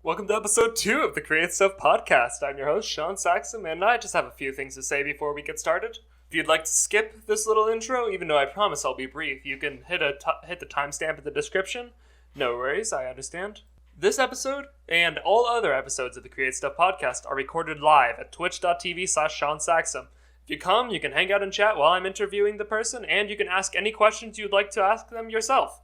Welcome to episode 2 of the Create Stuff podcast. I'm your host, Sean Saxon, and I just have a few things to say before we get started. If you'd like to skip this little intro, even though I promise I'll be brief, you can hit the timestamp in the description. No worries, I understand. This episode, and all other episodes of the Create Stuff podcast, are recorded live at twitch.tv/Sean Saxon. If you come, you can hang out and chat while I'm interviewing the person, and you can ask any questions you'd like to ask them yourself.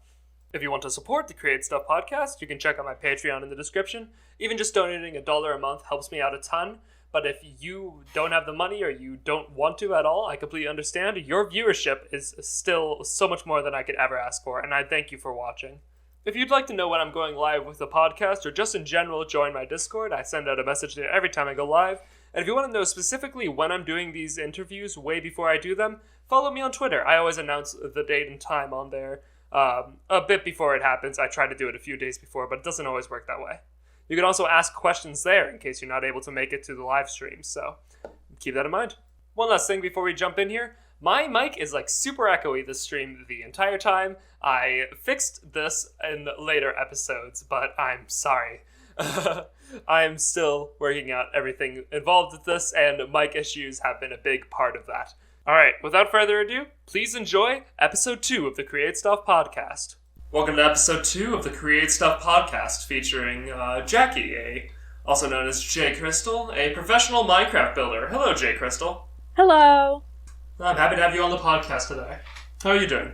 If you want to support the Create Stuff podcast, you can check out my Patreon in the description. Even just donating $1 a month helps me out a ton. But if you don't have the money or you don't want to at all, I completely understand. Your viewership is still so much more than I could ever ask for, and I thank you for watching. If you'd like to know when I'm going live with the podcast, or just in general join my Discord, I send out a message there every time I go live. And if you want to know specifically when I'm doing these interviews way before I do them, follow me on Twitter. I always announce the date and time on there. A bit before it happens. I try to do it a few days before, but it doesn't always work that way. You can also ask questions there in case you're not able to make it to the live stream, so keep that in mind. One last thing before we jump in here. My mic is super echoey this stream the entire time. I fixed this in later episodes, but I'm sorry. I'm still working out everything involved with this, and mic issues have been a big part of that. Alright, without further ado, please enjoy episode 2 of the Create Stuff podcast. Welcome to episode 2 of the Create Stuff podcast, featuring Jackie, also known as JCrystal, a professional Minecraft builder. Hello, JCrystal. Hello. I'm happy to have you on the podcast today. How are you doing?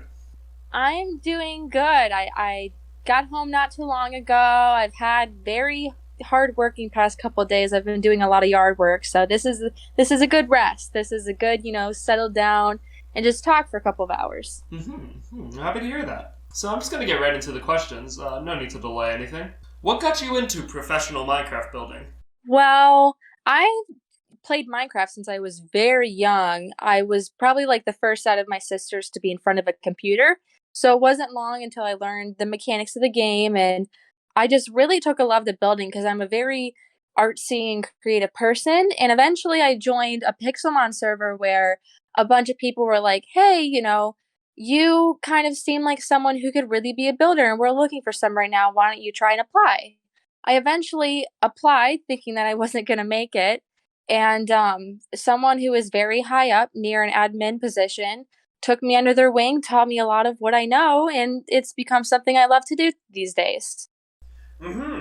I'm doing good. I got home not too long ago. I've had very hard-working past couple of days. I've been doing a lot of yard work, so this is a good rest. This is a good, settle down and just talk for a couple of hours. I'm happy to hear that. So I'm just going to get right into the questions. No need to delay anything. What got you into professional Minecraft building? Well, I played Minecraft since I was very young. I was probably the first out of my sisters to be in front of a computer, so it wasn't long until I learned the mechanics of the game, and I just really took a love to building because I'm a very artsy and creative person. And eventually I joined a Pixelmon server where a bunch of people were like, hey, you kind of seem like someone who could really be a builder and we're looking for some right now. Why don't you try and apply? I eventually applied thinking that I wasn't going to make it. And someone who is very high up near an admin position took me under their wing, taught me a lot of what I know, and it's become something I love to do these days.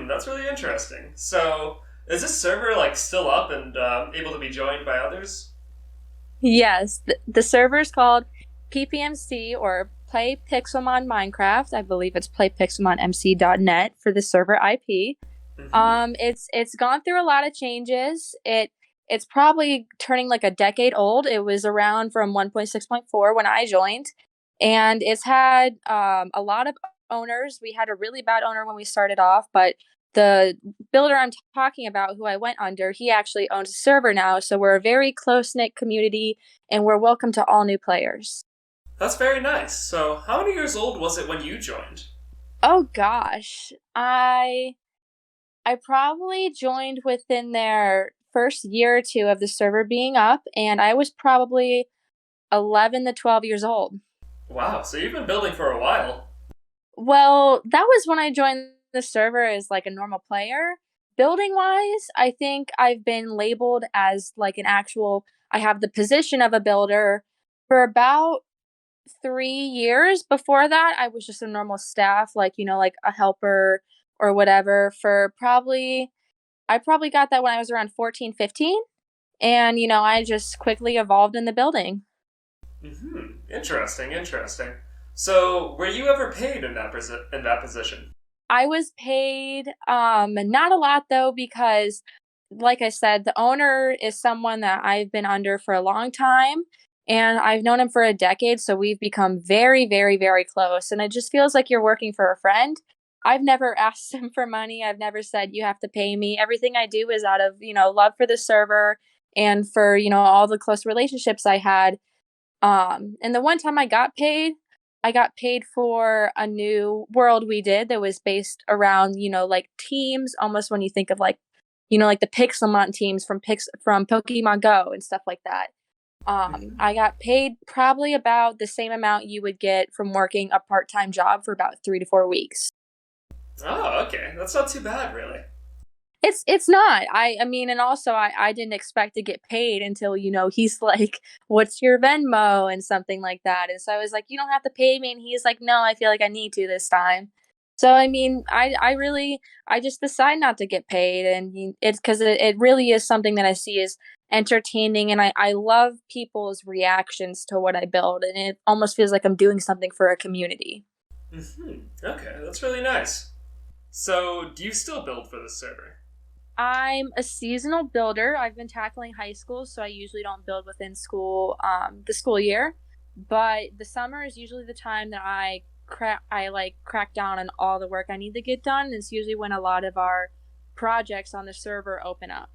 That's really interesting. So, is this server still up and able to be joined by others? Yes, the server is called PPMC, or Play Pixelmon Minecraft. I believe it's playpixelmonmc.net for the server IP. It's gone through a lot of changes. It's probably turning a decade old. It was around from 1.6.4 when I joined, and it's had a lot of owners. We had a really bad owner when we started off, but the builder I'm talking about, who I went under, he actually owns a server now, so we're a very close-knit community, and we're welcome to all new players. That's very nice. So, how many years old was it when you joined? Oh gosh, I probably joined within their first year or two of the server being up, and I was probably 11 to 12 years old. Wow, so you've been building for a while. Well, that was when I joined the server as a normal player. Building wise, I think I've been labeled as I have the position of a builder for about 3 years. Before that, I was just a normal staff, a helper or whatever I probably got that when I was around 14, 15. And, I just quickly evolved in the building. Interesting. So, were you ever paid in that position? I was paid, not a lot though, because like I said, the owner is someone that I've been under for a long time, and I've known him for a decade, so we've become very, very, very close, and it just feels like you're working for a friend. I've never asked him for money. I've never said, you have to pay me. Everything I do is out of, love for the server and for, all the close relationships I had. And the one time I got paid for a new world we did that was based around, teams, almost when you think of the Pixelmon teams from Pokemon Go and stuff like that. I got paid probably about the same amount you would get from working a part-time job for about 3 to 4 weeks. Oh, okay. That's not too bad, really. It's not. I mean, and also I didn't expect to get paid until, he's like, "What's your Venmo?" and something like that, and so I was like, "You don't have to pay me," and he's like, "No, I feel like I need to this time." So, I mean, I just decide not to get paid, and it's 'cause it really is something that I see as entertaining, and I love people's reactions to what I build, and it almost feels like I'm doing something for a community. Okay, that's really nice. So, do you still build for this server? I'm a seasonal builder. I've been tackling high school, so I usually don't build within school, the school year. But the summer is usually the time that I crack down on all the work I need to get done. It's usually when a lot of our projects on the server open up.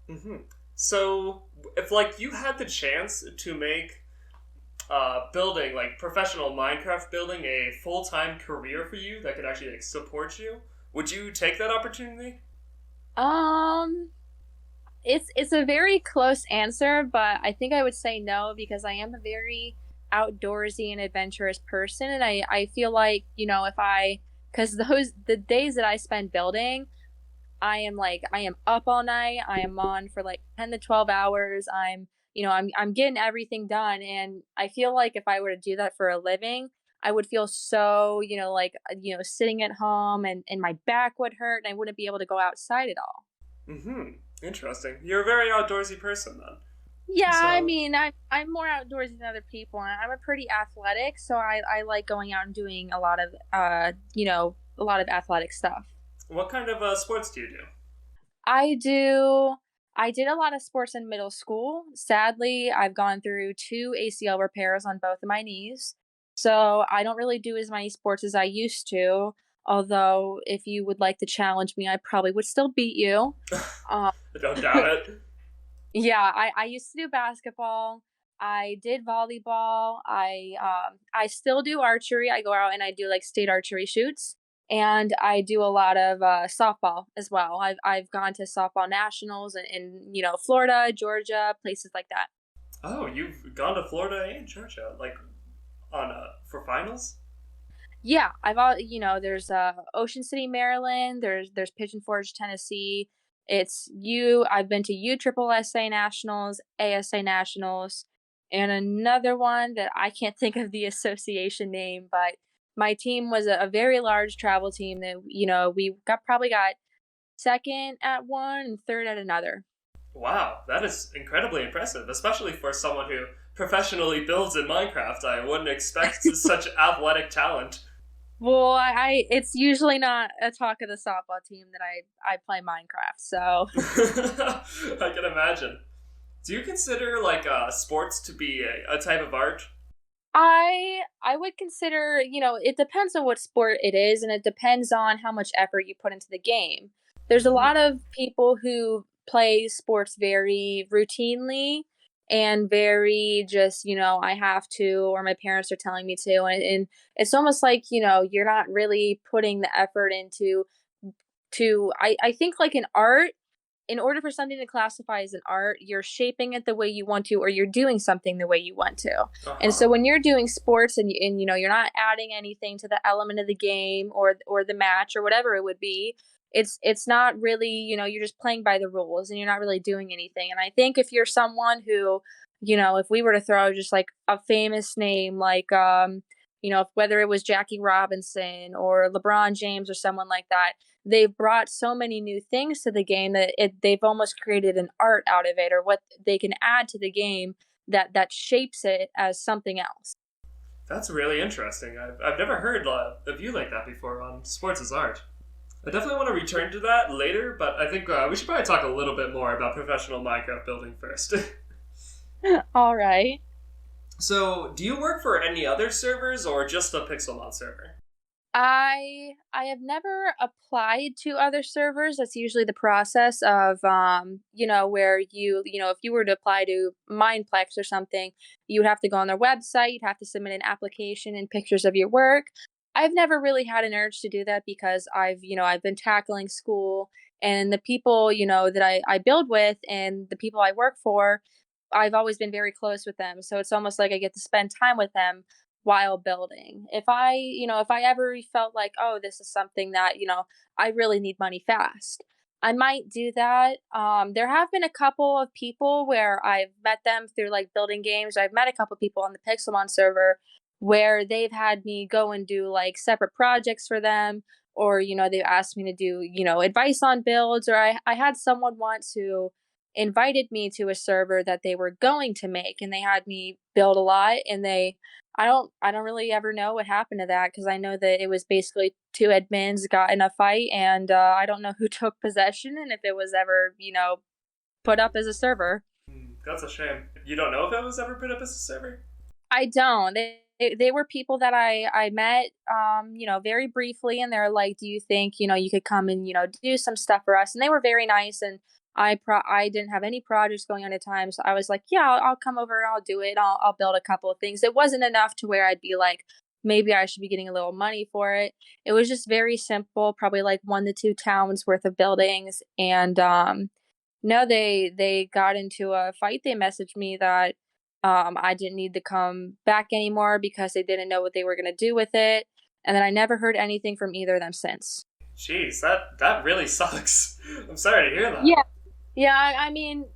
hmm So, if like you had the chance to make building like professional Minecraft building a full time career for you that could actually like support you, would you take that opportunity? Um, it's a very close answer, but I think I would say no because I am a very outdoorsy and adventurous person, and I feel like, if because those the days that I spend building, I am up all night. I am on for like 10 to 12 hours. I'm getting everything done, and I feel like if I were to do that for a living, I would feel so, sitting at home, and my back would hurt and I wouldn't be able to go outside at all. Hmm. Interesting. You're a very outdoorsy person then. Yeah, I So, mean, I'm more outdoors than other people, and I'm a pretty athletic, so I like going out and doing a lot of athletic stuff. what kind of sports do you do? I do I did a lot of sports in middle school. Sadly, I've gone through 2 ACL repairs on both of my knees, so I don't really do as many sports as I used to, although if you would like to challenge me, I probably would still beat you. Um I don't doubt it. Yeah, I used to do basketball. I did volleyball. I still do archery. I go out and I do like state archery shoots, and I do a lot of softball as well. I've gone to softball nationals in Florida, Georgia, places like that. Oh, you've gone to Florida and Georgia, like on for finals? Yeah, there's Ocean City, Maryland. There's Pigeon Forge, Tennessee. I've been to U Triple SA Nationals, ASA Nationals, and another one that I can't think of the association name, but my team was a very large travel team that we probably got second at one and third at another. Wow, that is incredibly impressive, especially for someone who professionally builds in Minecraft. I wouldn't expect such athletic talent. Well, it's usually not a talk of the softball team that I play Minecraft, so I can imagine. Do you consider like sports to be a type of art? I would consider, it depends on what sport it is, and it depends on how much effort you put into the game. There's a Hmm. lot of people who play sports very routinely and very just, I have to, or my parents are telling me to, and it's almost like, you're not really putting the effort into to I think like in art, in order for something to classify as an art, you're shaping it the way you want to, or you're doing something the way you want to. Uh And so huh. when you're doing sports and you're not adding anything to the element of the game or the match or whatever it would be, it's not really, you're just playing by the rules and you're not really doing anything. And I think if you're someone who, if we were to throw just like a famous name like whether it was Jackie Robinson or LeBron James or someone like that, they've brought so many new things to the game that they've almost created an art out of it, or what they can add to the game that shapes it as something else. That's really interesting. I've never heard a view like that before on sports as art. I definitely want to return to that later, but I think we should probably talk a little bit more about professional Minecraft building first. All right. So, do you work for any other servers or just a Pixelmon server? I have never applied to other servers. That's usually the process of where if you were to apply to Mindplex or something, you would have to go on their website, you'd have to submit an application and pictures of your work. I've never really had an urge to do that because I've been tackling school, and the people, that I build with and the people I work for, I've always been very close with them. So it's almost like I get to spend time with them while building. If I ever felt like, oh, this is something that, I really need money fast, I might do that. There have been a couple of people where I've met them through like building games. I've met a couple people on the Pixelmon server where they've had me go and do like separate projects for them, or they've asked me to do advice on builds, or I had someone once who invited me to a server that they were going to make, and they had me build a lot, and I don't really ever know what happened to that, because I know that it was basically two admins got in a fight, and I don't know who took possession and if it was ever, put up as a server. That's a shame. You don't know if it was ever put up as a server? I don't. They were people that I met, very briefly, and they're like, "Do you think you could come and do some stuff for us?" And they were very nice, and I didn't have any projects going on at the time, so I was like, "Yeah, I'll come over, I'll do it, I'll build a couple of things." It wasn't enough to where I'd be like, maybe I should be getting a little money for it. It was just very simple, probably like 1 to 2 towns worth of buildings, and no, they got into a fight. They messaged me that I didn't need to come back anymore because they didn't know what they were gonna do with it, and then I never heard anything from either of them since. Jeez, that really sucks. I'm sorry to hear that. Yeah, yeah. I mean,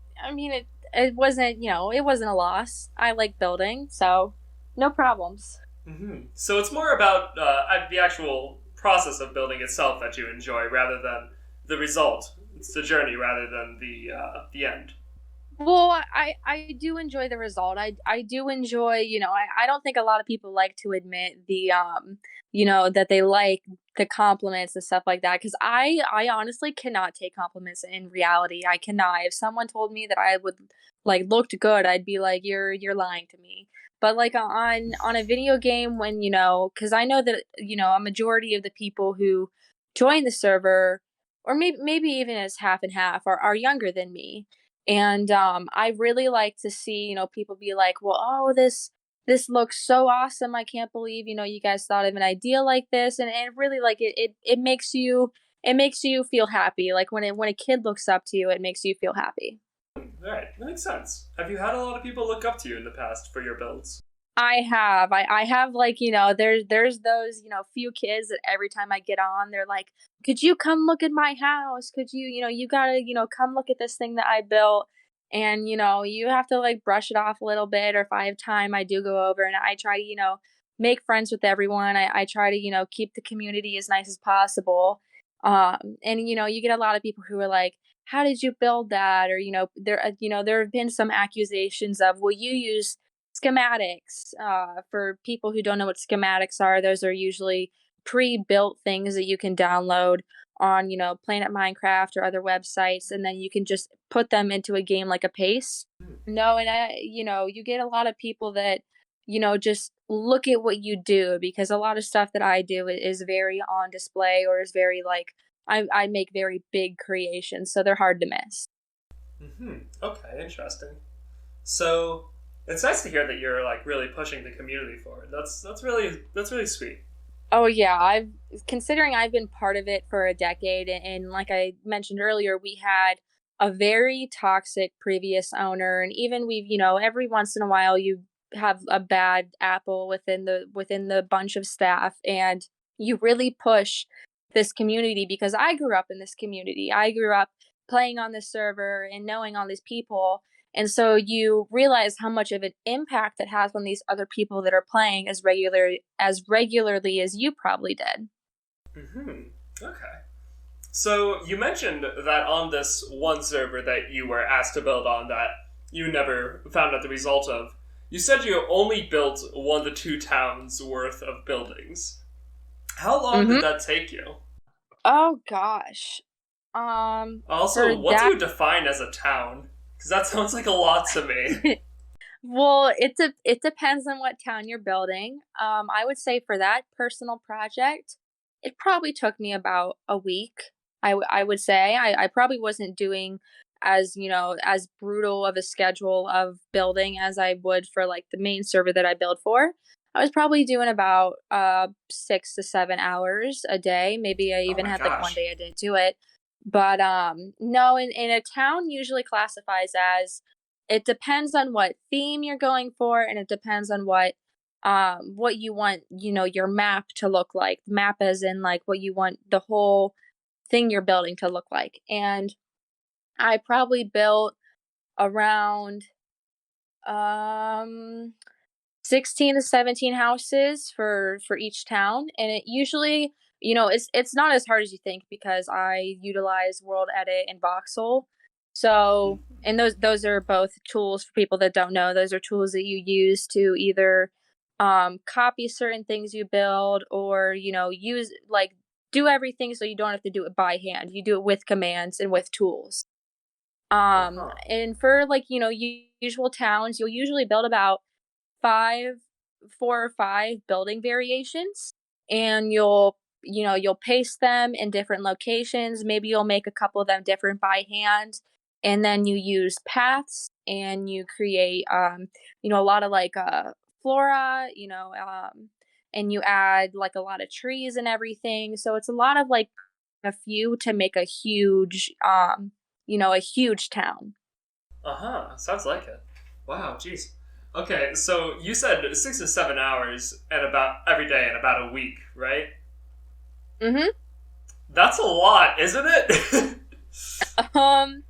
it wasn't it wasn't a loss. I like building, so no problems. So it's more about the actual process of building itself that you enjoy, rather than the result. It's the journey rather than the end. Well, I do enjoy the result. I do enjoy, I don't think a lot of people like to admit that they like the compliments and stuff like that, cuz I honestly cannot take compliments in reality. I cannot. If someone told me that I would like looked good, I'd be like you're lying to me. But like on a video game, when cuz I know that a majority of the people who join the server, or maybe even as half and half, are younger than me, and I really like to see people be like, well, oh, this looks so awesome, I can't believe you guys thought of an idea like this, and really, like, it makes you feel happy, like when a kid looks up to you, it makes you feel happy. Right, that makes sense. Have you had a lot of people look up to you in the past for your builds? I have, like, there's those few kids that every time I get on, they're like, could you come look at my house, could you gotta come look at this thing that I built. And you have to like brush it off a little bit, or if I have time, I do go over and I try to make friends with everyone. I try to keep the community as nice as possible. And you get a lot of people who are like, how did you build that? Or there have been some accusations of, will you use schematics? For people who don't know what schematics are, those are usually pre-built things that you can download on Planet Minecraft or other websites, and then you can just put them into a game like a pace. No, and you get a lot of people that just look at what you do, because a lot of stuff that I do is very on display, or is very like, I make very big creations, so they're hard to miss. Okay, interesting. So it's nice to hear that you're like really pushing the community forward. That's really sweet. Oh yeah, considering I've been part of it for a decade, and like I mentioned earlier, we had a very toxic previous owner, and even we've, every once in a while you have a bad apple within the bunch of staff, and you really push this community, because I grew up in this community. I grew up playing on this server and knowing all these people, and so you realize how much of an impact it has on these other people that are playing as regularly as you probably did. Okay. So you mentioned that on this one server that you were asked to build on that you never found out the result of, you said you only built 1 to 2 towns worth of buildings. How long did Mhm. that take you? Oh gosh. For Also, what do that you define as a town? Because that sounds like a lot to me. well, it depends on what town you're building. I would say for that personal project, it probably took me about a week. I would say I probably wasn't doing as brutal of a schedule of building as I would for like the main server that I build for. I was probably doing about 6 to 7 hours a day. Maybe I Oh even my had like one gosh. day I didn't do it. But no, in a town usually classifies as, it depends on what theme you're going for, and it depends on what you want, your map to look like. Map as in like what you want the whole thing you're building to look like. And I probably built around um 16 to 17 houses for each town, and it usually, it's not as hard as you think because I utilize World Edit and Voxel. So, and those are both tools for people that don't know. Those are tools that you use to either copy certain things you build, or use, like, do everything so you don't have to do it by hand. You do it with commands and with tools. Uh-huh. And for, like, usual towns, you'll usually build about 5 4 or 5 building variations, and you'll paste them in different locations. Maybe you'll make a couple of them different by hand, and then you use paths, and you create, a lot of, like, flora, and you add, like, a lot of trees and everything. So it's a lot of, like, a few to make a huge town. Uh-huh. Sounds like it. Wow, jeez. Okay, so you said 6 to 7 hours and about every day and about a week, right? Mhm. That's a lot, isn't it? Um,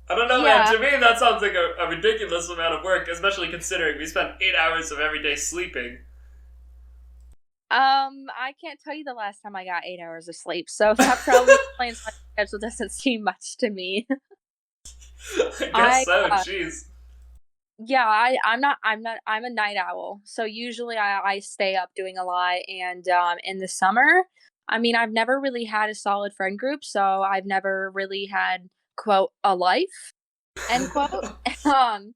I don't know, man. yeah. To me, that sounds like a ridiculous amount of work, especially considering we spend 8 hours of every day sleeping. I can't tell you the last time I got 8 hours of sleep, so that probably explains why the schedule doesn't seem much to me. I guess I, so. uh Jeez. yeah, I'm a night owl, so usually I stay up doing a lot, and, in the summer, I mean, I've never really had a solid friend group, so I've never really had, quote, "a life," end quote. Um,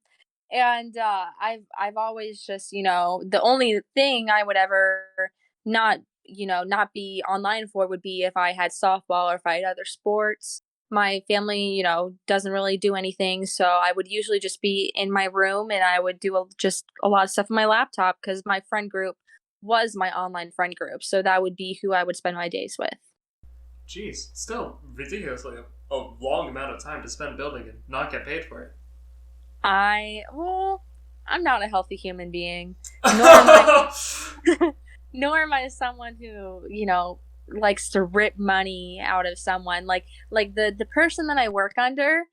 and, I've always just, the only thing I would ever not be online for would be if I had softball or if I had other sports. My family, doesn't really do anything, so I would usually just be in my room, and I would do just a lot of stuff on my laptop because my friend group was my online friend group, so that would be who I would spend my days with. Jeez. Still ridiculously a long amount of time to spend building and not get paid for Well, I'm not a healthy human being, nor am I it. nor am I someone who, likes to rip money out of someone. Like the person that I work under,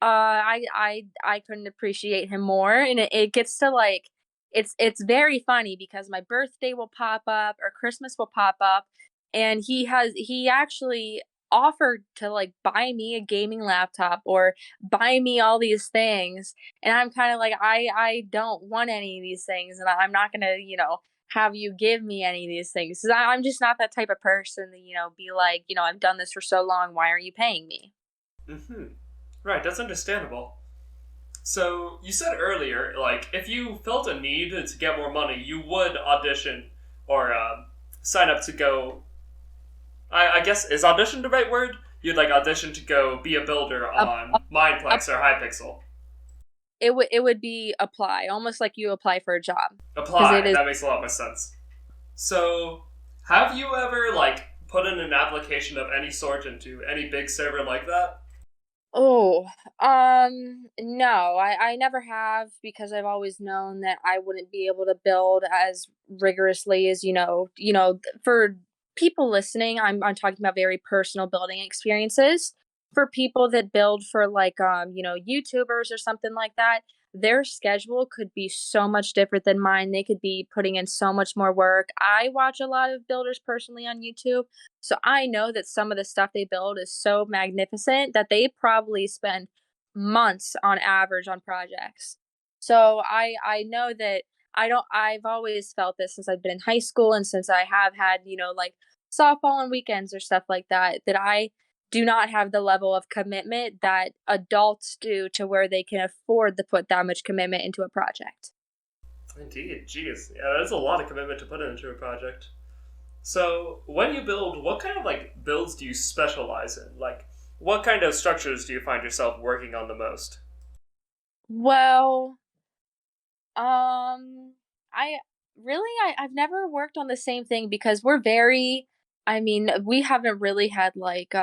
I couldn't appreciate him more, and it gets to, like, it's very funny because my birthday will pop up or Christmas will pop up, and he actually offered to, like, buy me a gaming laptop or buy me all these things, and I'm kind of like, I don't want any of these things, and I'm not gonna, have you give me any of these things, 'cause I'm just not that type of person that, be like, I've done this for so long, why aren't you paying me? Hmm. Right, that's understandable. So you said earlier, like, if you felt a need to get more money, you would audition or sign up to go. I guess is audition the right word? You'd like audition to go be a builder Up, on up, up. Mineplex or Hypixel. It would be apply, almost like you apply for a job, because it Apply. is. That makes a lot more sense. So, have you ever like put in an application of any sort into any big server like that? Oh, no, I never have, because I've always known that I wouldn't be able to build as rigorously as, for people listening, I'm talking about very personal building experiences. For people that build for, like, YouTubers or something like that, their schedule could be so much different than mine. They could be putting in so much more work. I watch a lot of builders personally on YouTube, so I know that some of the stuff they build is so magnificent that they probably spend months on average on projects. So I know that I've always felt this since I've been in high school, and since I have had, like, softball on weekends or stuff like that, that I do not have the level of commitment that adults do, to where they can afford to put that much commitment into a project. Indeed, jeez, yeah, that's a lot of commitment to put into a project. So, when you build, what kind of like builds do you specialize in? Like, what kind of structures do you find yourself working on the most? Well, Um, I I've never worked on the same thing because I mean, we haven't really had, like,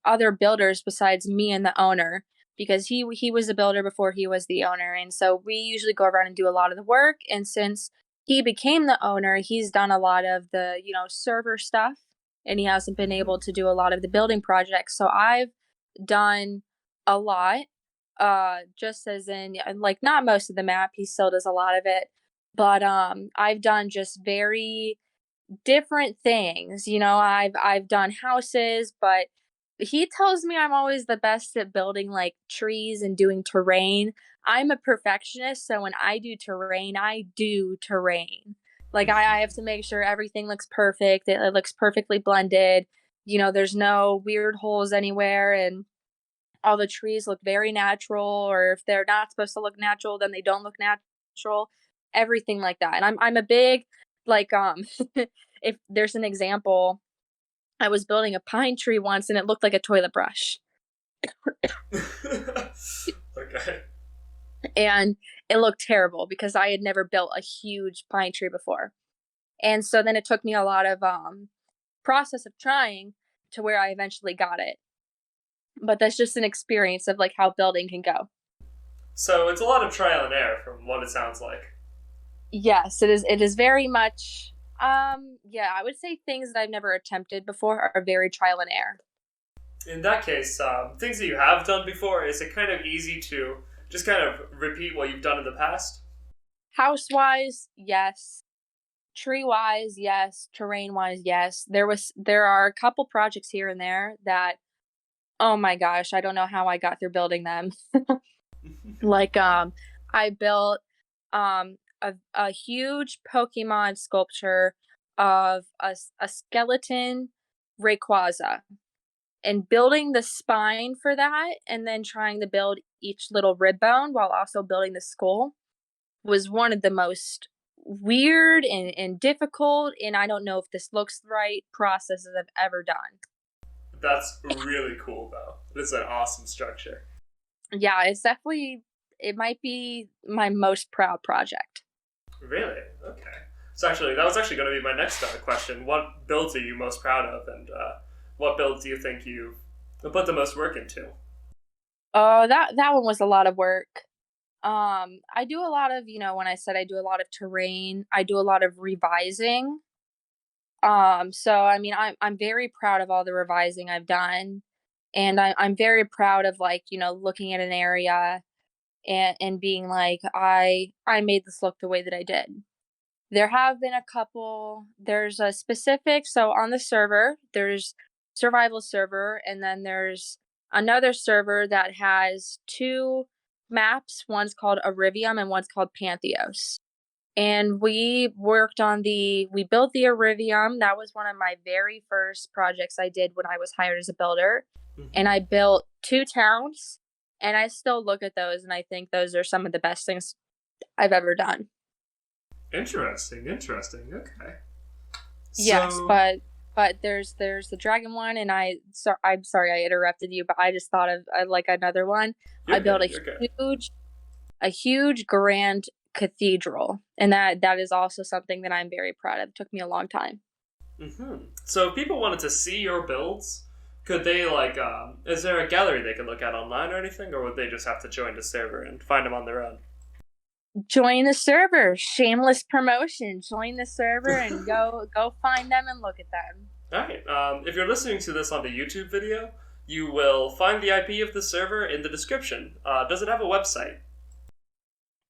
other builders besides me and the owner, because he was a builder before he was the owner, and so we usually go around and do a lot of the work, and since he became the owner, he's done a lot of the, server stuff. and he hasn't been able to do a lot of the building projects. So I've done a lot, just as in, like, not most of the map, he still does a lot of it, but I've done just very different things. I've done houses, but he tells me I'm always the best at building like trees and doing terrain. I'm a perfectionist, so when I do terrain, I do terrain. Like I have to make sure everything looks perfect. It looks perfectly blended. There's no weird holes anywhere, and all the trees look very natural, or if they're not supposed to look natural, then they don't look natural. Everything like that. And I'm a big, like, if there's an example, I was building a pine tree once and it looked like a toilet brush. Okay. And it looked terrible because I had never built a huge pine tree before. And so then it took me a lot of process of trying to where I eventually got it. But that's just an experience of like how building can go. So it's a lot of trial and error from what it sounds like. Yes, it is. It is very much. Yeah, I would say things that I've never attempted before are very trial and error. In that case, things that you have done before, is it kind of easy to just kind of repeat what you've done in the past? House wise, yes. Tree wise, yes. Terrain wise, yes. There are a couple projects here and there that, oh my gosh, I don't know how I got through building them. Like I built a huge Pokemon sculpture of a skeleton Rayquaza, and building the spine for that and then trying to build each little rib bone while also building the skull was one of the most weird and difficult, and I don't know if this looks right, processes I've ever done. That's really cool, though. It's an awesome structure. Yeah, it might be my most proud project. Really? Okay. So actually, that was actually going to be my next question. What builds are you most proud of, and what builds do you think you put the most work into? Oh, that one was a lot of work. I do a lot of, when I said I do a lot of terrain, I do a lot of revising. So I mean, I'm very proud of all the revising I've done, and I'm very proud of, like, looking at an area and being like, I made this look the way that I did. There have been a couple. There's a specific, so on the server, there's survival server, and then there's another server that has two maps. One's called Arivium and one's called Pantheos. And we built the Arivium. That was one of my very first projects I did when I was hired as a builder. Mm-hmm. And I built two towns, and I still look at those and I think those are some of the best things I've ever done. Interesting. Okay. Yes, but there's the dragon one, and I'm sorry I interrupted you, but I just thought of like another one. I built a huge grand cathedral, and that is also something that I'm very proud of. It took me a long time. Mm-hmm. So if people wanted to see your builds, could they is there a gallery they could look at online or anything, or would they just have to join the server and find them on their own? Join the server. Shameless promotion. Join the server and go find them and look at them. Alright, if you're listening to this on the YouTube video, you will find the IP of the server in the description. Does it have a website?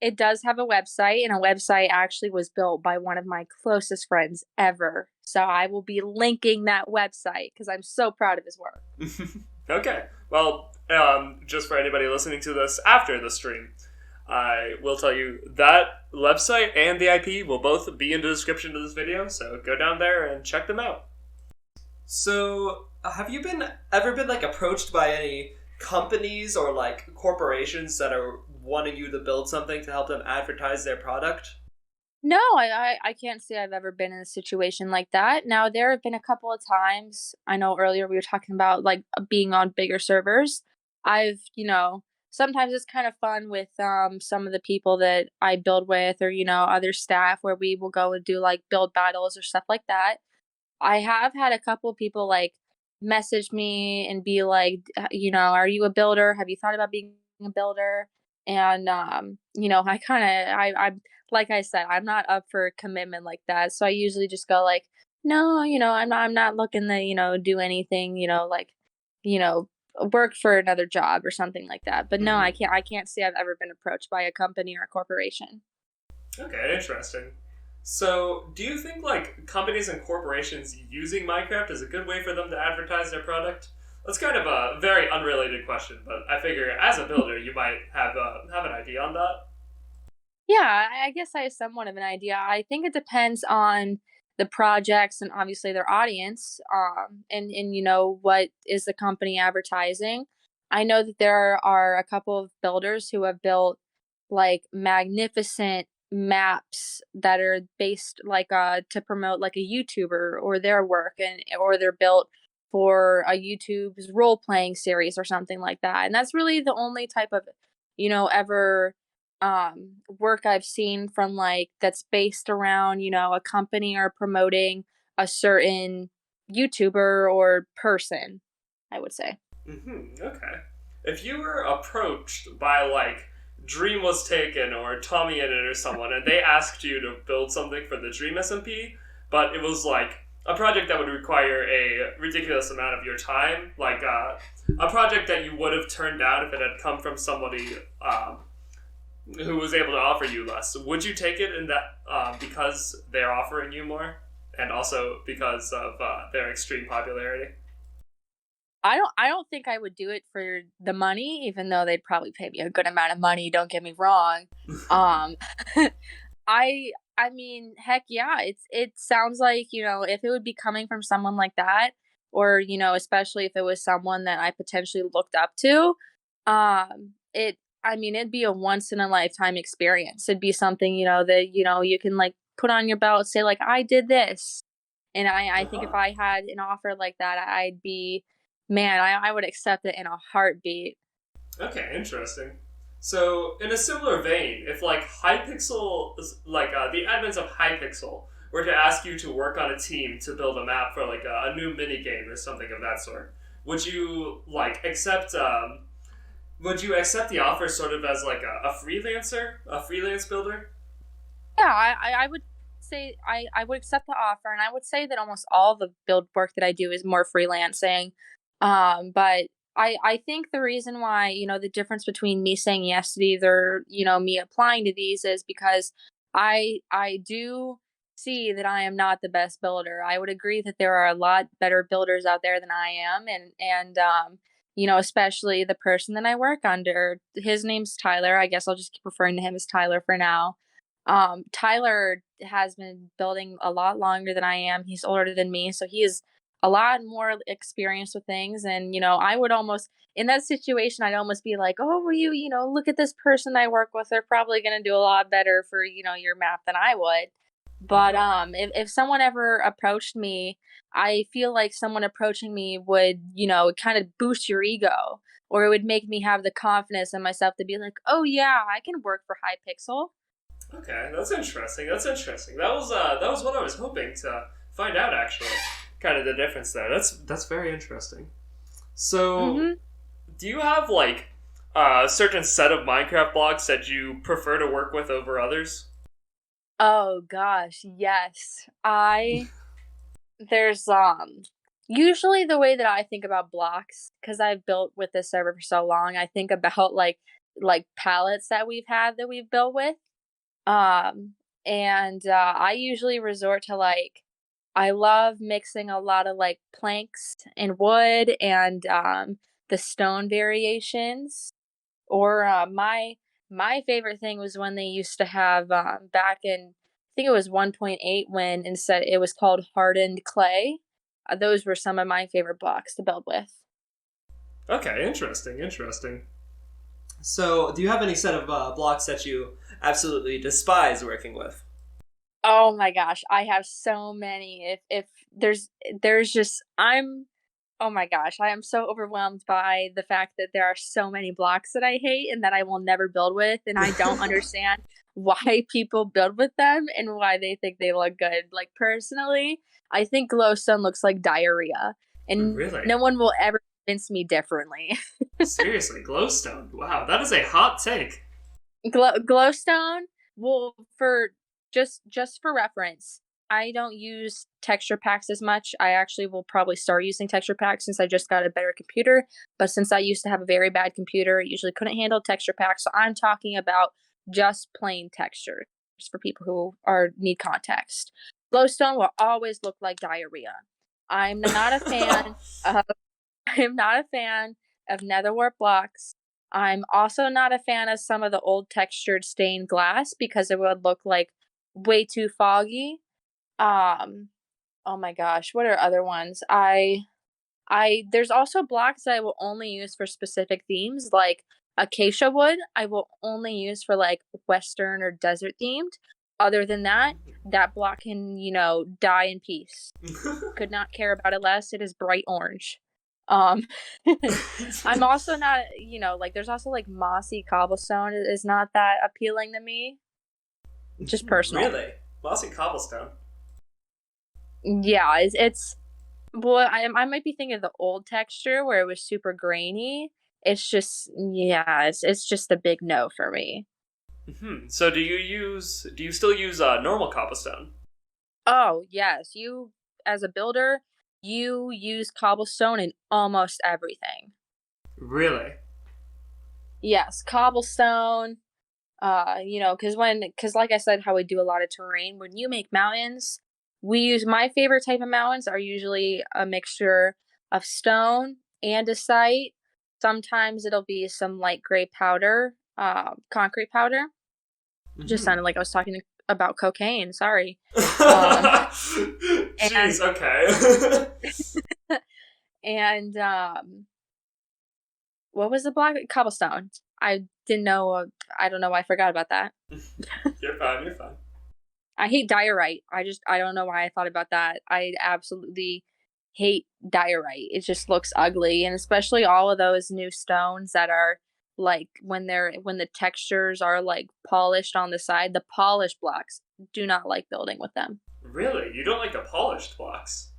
It does have a website, and a website actually was built by one of my closest friends ever. So I will be linking that website because I'm so proud of his work. Okay. Well, just for anybody listening to this after the stream, I will tell you that website and the IP will both be in the description of this video, so go down there and check them out. So, have you ever been like approached by any companies or like corporations that are wanting you to build something to help them advertise their product? No, I can't say I've ever been in a situation like that. Now, there have been a couple of times. I know earlier we were talking about like being on bigger servers. I've, sometimes it's kind of fun with some of the people that I build with, or other staff, where we will go and do like build battles or stuff like that. I have had a couple of people like message me and be like, are you a builder? Have you thought about being a builder? And I kind of I like I said, I'm not up for commitment like that, so I usually just go like, No, I'm not looking to, do anything, like, you know, work for another job or something like that. But no, Hmm. I can't say I've ever been approached by a company or a corporation. Okay, interesting. So, do you think like companies and corporations using Minecraft is a good way for them to advertise their product? That's kind of a very unrelated question, but I figure as a builder, you might have an idea on that. Yeah, I guess I have somewhat of an idea. I think it depends on the projects and obviously their audience, and what is the company advertising. I know that there are a couple of builders who have built like magnificent maps that are based like to promote like a YouTuber or their work, and or they're built for a YouTube's role playing series or something like that. And that's really the only type of ever work I've seen from like that's based around, a company or promoting a certain YouTuber or person, I would say. Okay. If you were approached by like Dream Was Taken or Tommy in it or someone, and they asked you to build something for the Dream SMP, but it was like a project that would require a ridiculous amount of your time, like a project that you would have turned down if it had come from somebody who was able to offer you less, would you take it in that because they're offering you more, and also because of their extreme popularity? I don't think I would do it for the money, even though they'd probably pay me a good amount of money, don't get me wrong. Um I mean, heck yeah, it sounds like, if it would be coming from someone like that, or, especially if it was someone that I potentially looked up to, it I mean, it'd be a once in a lifetime experience. It'd be something, that, you can like put on your belt, say like I did this. And I think if Uh-huh. I had an offer like that, I'd be man, I would accept it in a heartbeat. Okay, interesting. So, in a similar vein, if like Hypixel, like the admins of Hypixel, were to ask you to work on a team to build a map for like a new mini game or something of that sort, would you like accept? Would you accept the offer sort of as like a freelancer, a freelance builder? Yeah, I would say I would accept the offer, and I would say that almost all the build work that I do is more freelancing. But I think the reason why, the difference between me saying yes to these or, me applying to these is because I do see that I am not the best builder. I would agree that there are a lot better builders out there than I am, and especially the person that I work under. His name's Tyler. I guess I'll just keep referring to him as Tyler for now. Tyler has been building a lot longer than I am. He's older than me, so he is a lot more experienced with things. And, I would almost, in that situation, I'd almost be like, oh, well, look at this person I work with. They're probably going to do a lot better for, your map than I would. Uh But huh. if someone ever approached me, I feel like someone approaching me would, kind of boost your ego, or it would make me have the confidence in myself to be like, oh, yeah, I can work for Hypixel. Okay, that's interesting. That's interesting. That was what I was hoping to find out actually. Kind of the difference there. That's very interesting. So, Mhm. do you have like a certain set of Minecraft blocks that you prefer to work with over others? Oh gosh, yes. I there's usually the way that I think about blocks, because I've built with this server for so long, I think about like pallets that we've built with. And I usually resort to like I love mixing a lot of like planks and wood and the stone variations. Or my favorite thing was when they used to have back in I think it was 1.8 when instead it was called hardened clay. Those were some of my favorite blocks to build with. Okay, interesting, interesting. So, do you have any set of blocks that you absolutely despise working with? Oh my gosh, I have so many. If there's just I'm oh my gosh, I am so overwhelmed by the fact that there are so many blocks that I hate and that I will never build with, and I don't understand why people build with them and why they think they look good. Like personally, I think glowstone looks like diarrhea, and Really? no one will ever convince me differently. Seriously, glowstone. Wow, that is a hot take. Glowstone, well, for just for reference, I don't use texture packs as much. I actually will probably start using texture packs since I just got a better computer. But since I used to have a very bad computer, it usually couldn't handle texture packs. So I'm talking about just plain textures for people who need context. Glowstone will always look like diarrhea. I'm not a fan of I'm not a fan of netherwart blocks. I'm also not a fan of some of the old textured stained glass because it would look like way too foggy. Um, oh my gosh, what are other ones? There's also blocks that I will only use for specific themes, like acacia wood. I will only use for like Western or desert themed. Other than that, that block can, die in peace. Could not care about it less. It is bright orange. Um, I'm also not, like there's also like mossy cobblestone is not that appealing to me. Just personal. Really? Mossy cobblestone? Yeah, it's well, I might be thinking of the old texture where it was super grainy. It's just, yeah, it's just a big no for me. So do you still use normal cobblestone? Oh, yes, as a builder, you use cobblestone in almost everything. Really? Yes, cobblestone. Because like I said, how we do a lot of terrain. When you make mountains, my favorite type of mountains are usually a mixture of stone, andesite. Sometimes it'll be some light gray powder, concrete powder. Just sounded like I was talking about cocaine. Sorry. Jeez. Okay. And what was the block? Cobblestone. I didn't know. I don't know why I forgot about that. You're fine. You're fine. I hate diorite. I don't know why I thought about that. I absolutely hate diorite. It just looks ugly, and especially all of those new stones that are like when the textures are like polished on the side, the polished blocks, do not like building with them. Really? You don't like the polished blocks?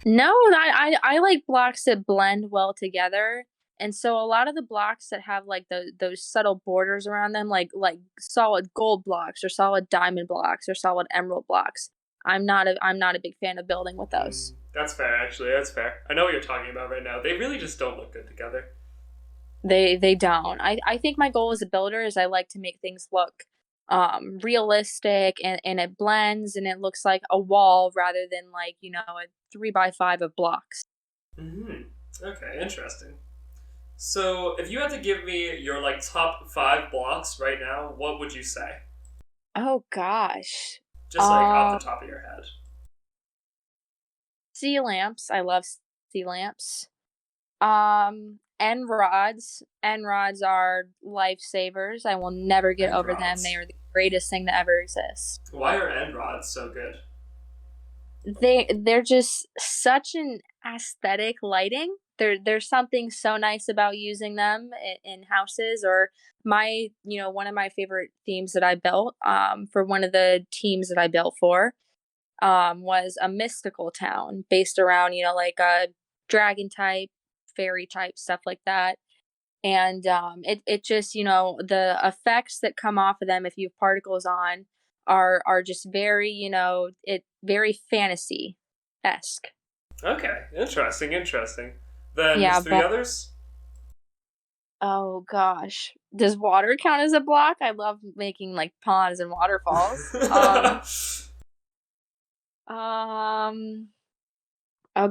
No, I like blocks that blend well together. And so a lot of the blocks that have like those subtle borders around them, like solid gold blocks or solid diamond blocks or solid emerald blocks, I'm not a big fan of building with those. That's fair, actually. That's fair. I know what you're talking about right now. They really just don't look good together. They don't. I think my goal as a builder is I like to make things look realistic and it blends and it looks like a wall rather than like, a 3x5 of blocks. Okay, interesting. So, if you had to give me your like top 5 blocks right now, what would you say? Oh gosh. Just like off the top of your head. Sea lamps. I love sea lamps. End rods. End rods are lifesavers. I will never get over them. They are the greatest thing to ever exist. Why are end rods so good? They're just such an aesthetic lighting. There's something so nice about using them in houses or one of my favorite themes that I built for one of the teams that I built for was a mystical town based around, like a dragon type, fairy type, stuff like that. And it just, the effects that come off of them if you have particles on are just very, very fantasy-esque. Okay, interesting. Then Yeah, 3 others? Oh gosh. Does water count as a block? I love making like ponds and waterfalls. Oh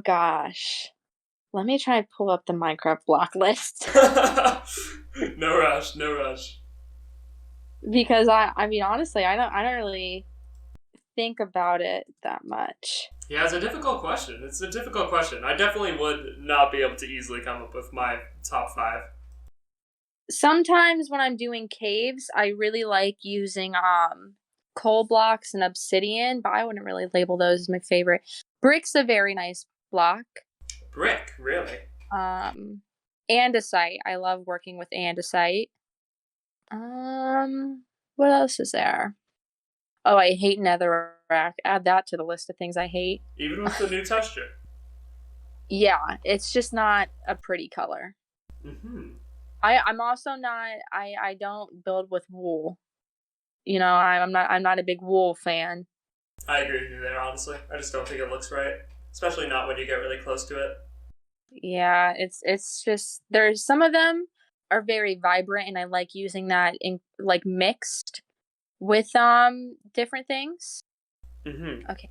gosh. Let me try and pull up the Minecraft block list. No rush. Because I mean honestly, I don't really think about it that much. Yeah, it's a difficult question. I definitely would not be able to easily come up with my top 5. Sometimes when I'm doing caves, I really like using coal blocks and obsidian, but I wouldn't really label those as my favorite. Brick's a very nice block. Brick, really? Andesite. I love working with andesite. What else is there? Oh, I hate netherrack. Add that to the list of things I hate. Even with the new texture? Yeah, it's just not a pretty color. I'm also not. I don't build with wool. I'm not a big wool fan. I agree with you there, honestly. I just don't think it looks right. Especially not when you get really close to it. Yeah, it's just there's some of them are very vibrant, and I like using that in like mixed with different things. Mm-hmm. Okay.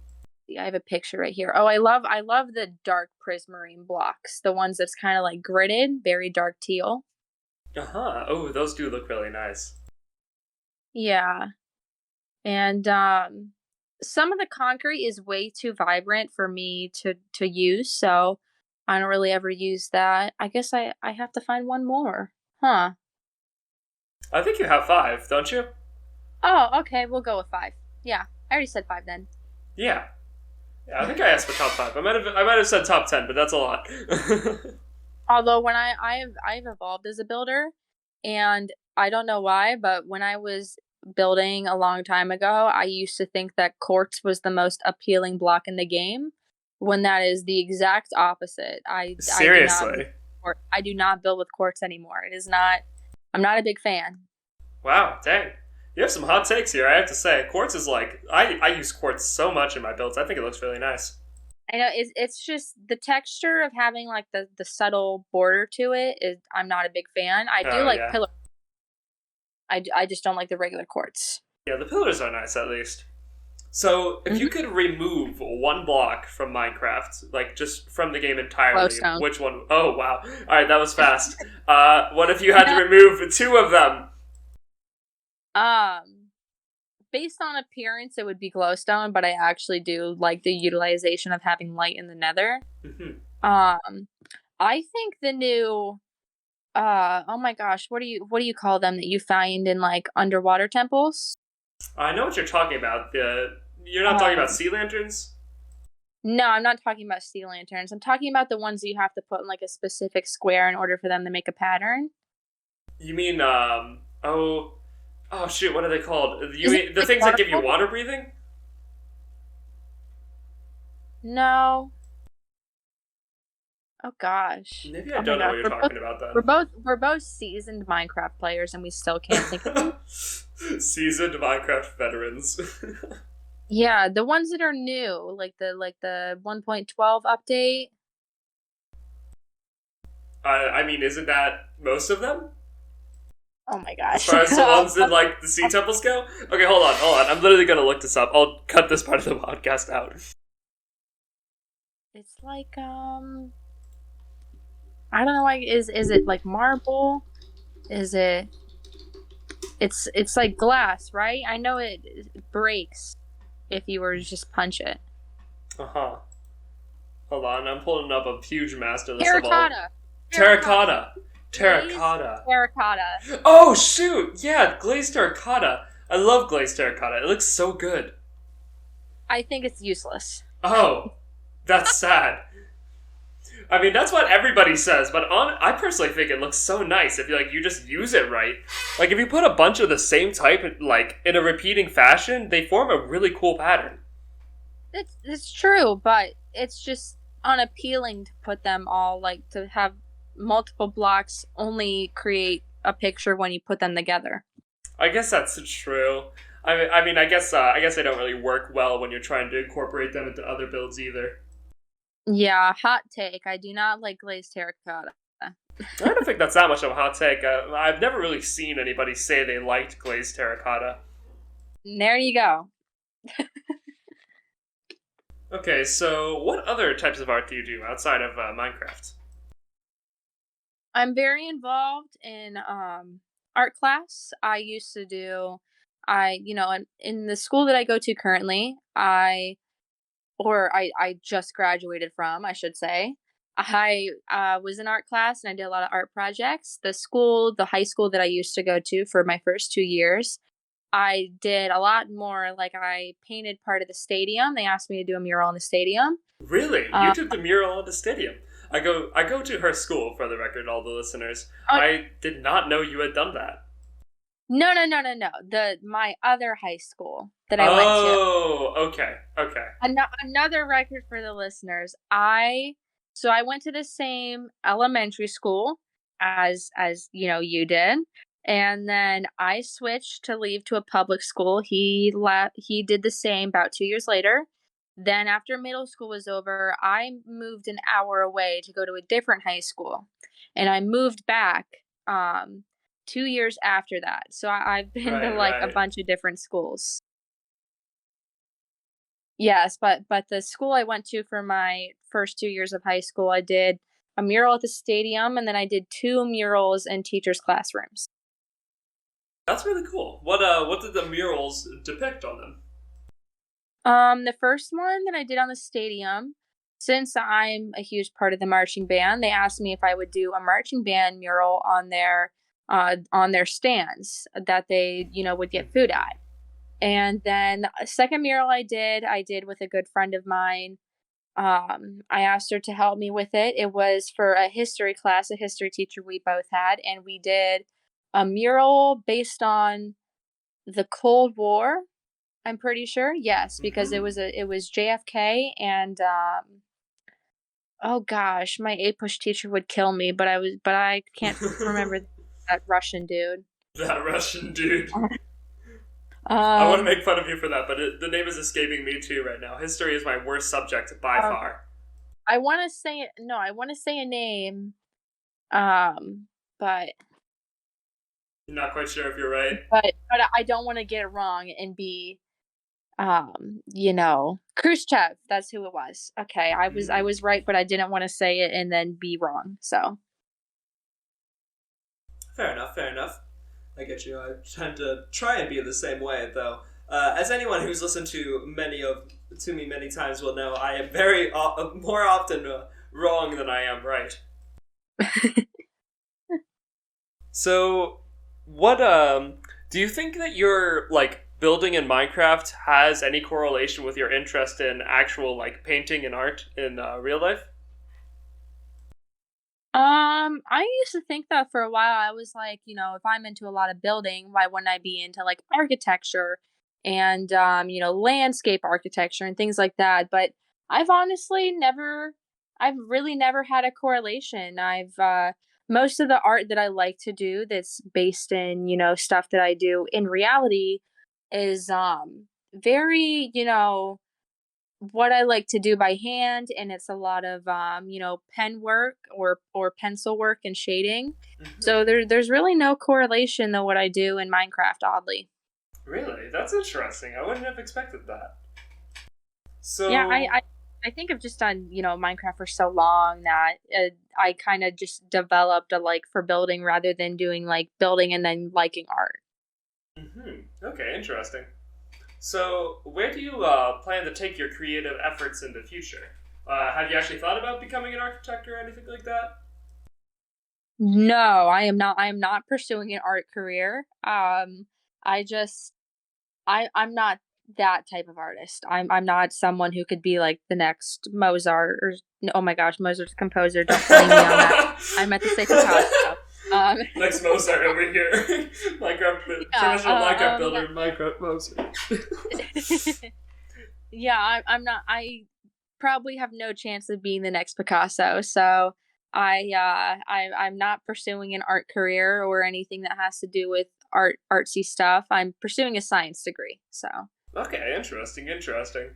See, I have a picture right here. Oh, I love the dark prismarine blocks. The ones that's kind of like gridded, very dark teal. Uh-huh. Oh, those do look really nice. Yeah. And some of the concrete is way too vibrant for me to use, so I don't really ever use that. I guess I have to find one more. Huh. I think you have 5, don't you? Oh, okay, we'll go with 5. Yeah, I already said 5 then. Yeah. Yeah, I think I asked for top 5. I might have said top 10, but that's a lot. Although when I've evolved as a builder, and I don't know why, but when I was building a long time ago, I used to think that quartz was the most appealing block in the game, when that is the exact opposite. I do not Seriously. I do not build with quartz anymore. It is not. I'm not a big fan. Wow, dang. You have some hot takes here, I have to say. Quartz is like I use quartz so much in my builds. I think it looks really nice. I know it's just the texture of having like the subtle border to it is I'm not a big fan. I do Oh like yeah. pillar. I just don't like the regular quartz. Yeah, the pillars are nice at least. So, if you Mhm. could remove one block from Minecraft, like just from the game entirely, Glowstone. which one? Oh, wow. Alright, that was fast. What if you had to No. remove 2 of them? Um, Based on appearance, it would be glowstone, but I actually do like the utilization of having light in the nether. Mhm. Um, I think the new oh my gosh, what do you call them that you find in like underwater temples? I know what you're talking about. You're not talking about Um, sea lanterns? no, I'm not talking about sea lanterns. I'm talking about the ones that you have to put in like a specific square in order for them to make a pattern. You mean, oh shoot, what are they called? You Is it mean the like things that give you waterfall? water breathing? No. Oh gosh. Maybe I Oh my don't know gosh. what you're We're both talking about we're then. both we're both seasoned Minecraft players and we still can't think of them. Seasoned Minecraft veterans. Yeah, the ones that are new, like the 1.12 update. I mean, isn't that most of them? Oh my As gosh. far as the ones in like the sea temples go? Okay, hold on. I'm literally gonna look this up. I'll cut this part of the podcast out. It's like I don't know, like is it like marble? Is it it's like glass, right? I know it breaks if you were to just punch it. Uh-huh. Hold on, I'm pulling up a huge master list of all. Terracotta. Terracotta. Glazed Terracotta. terracotta. Oh shoot! Yeah, glazed terracotta. I love glazed terracotta. It looks so good. I think it's useless. Oh, that's sad. I mean, that's what everybody says, but I personally think it looks so nice if you just use it right. Like if you put a bunch of the same type like in a repeating fashion, they form a really cool pattern. It's true, but it's just unappealing to put them all like to have multiple blocks only create a picture when you put them together. I guess that's true. I mean, I guess they don't really work well when you're trying to incorporate them into other builds either. Yeah, hot take. I do not like glazed terracotta. I don't think that's that much of a hot take. I've never really seen anybody say they liked glazed terracotta. There you go. Okay, so what other types of art do you do outside of Minecraft? I'm very involved in art class. I used to do in the school that I go to currently, I just graduated from, I should say. I was in art class and I did a lot of art projects. The high school that I used to go to for my first 2 years, I did a lot more. Like I painted part of the stadium. They asked me to do a mural in the stadium. Really? You Uh, took the mural at the stadium. I go to her school for the record, all the listeners. uh, I did not know you had done that. no, no, no, no, no. My other high school that I went to. Oh, okay, okay. Another record for the listeners. I went to the same elementary school as you did, And then I switched to leave to a public school. He did the same about 2 years later. Then after middle school was over, I moved an hour away to go to a different high school. And I moved back 2 years after that. So I've been to Right, like a right. bunch of different schools. Yes, but the school I went to for my first 2 years of high school, I did a mural at the stadium, and then I did 2 murals in teachers' classrooms. That's really cool. What did the murals depict on them? The first one that I did on the stadium, since I'm a huge part of the marching band, they asked me if I would do a marching band mural on their stands that they, would get food at. And then a second mural I did with a good friend of mine. I asked her to help me with it. It was for a history class, a history teacher we both had, and we did a mural based on the Cold War. I'm pretty sure, yes, because Hmm. it was JFK and oh gosh, my APUSH teacher would kill me, but I can't remember that Russian dude. That Russian dude. I want to Um, make fun of you for that, but the name is escaping me too right now. History is my worst subject by um, far. I want to say it. No, I want to say a name. Um, but I'm not quite sure if you're right. but I don't want to get it wrong and be Khrushchev. That's who it was. Okay, I Mm. was right, but I didn't want to say it and then be wrong. So Fair enough, fair enough. I get you. I tend to try and be the same way, though. As anyone who's listened to me many times will know, I am very more often wrong than I am right. So, what do you think that your like building in Minecraft has any correlation with your interest in actual like painting and art in real life? I used to think that for a while. I was like, if I'm into a lot of building, why wouldn't I be into like architecture and landscape architecture and things like that? But I've honestly never I've really never had a correlation. I've most of the art that I like to do that's based in, stuff that I do in reality is very, what I like to do by hand, and it's a lot of pen work or pencil work and shading. Hmm. So there's really no correlation though what I do in Minecraft, oddly. Really, that's interesting. I wouldn't have expected that. Yeah, So, I think I've just done Minecraft for so long that I kind of just developed a like for building rather than doing like building and then liking art. okay, interesting. So, where do you plan to take your creative efforts in the future? Have you actually thought about becoming an architect or anything like that? No, I am not pursuing an art career. I just I'm not that type of artist. I'm not someone who could be like the next Mozart or oh my gosh, Mozart's a composer. Don't blame me on that. I meant to say Picasso. Um, Next Mozart over here. yeah, Professional Minecraft yeah, builder, Minecraft Mozart. yeah. I'm not. I probably have no chance of being the next Picasso. So I'm not pursuing an art career or anything that has to do with artsy stuff. I'm pursuing a science degree. So. Okay, interesting, interesting.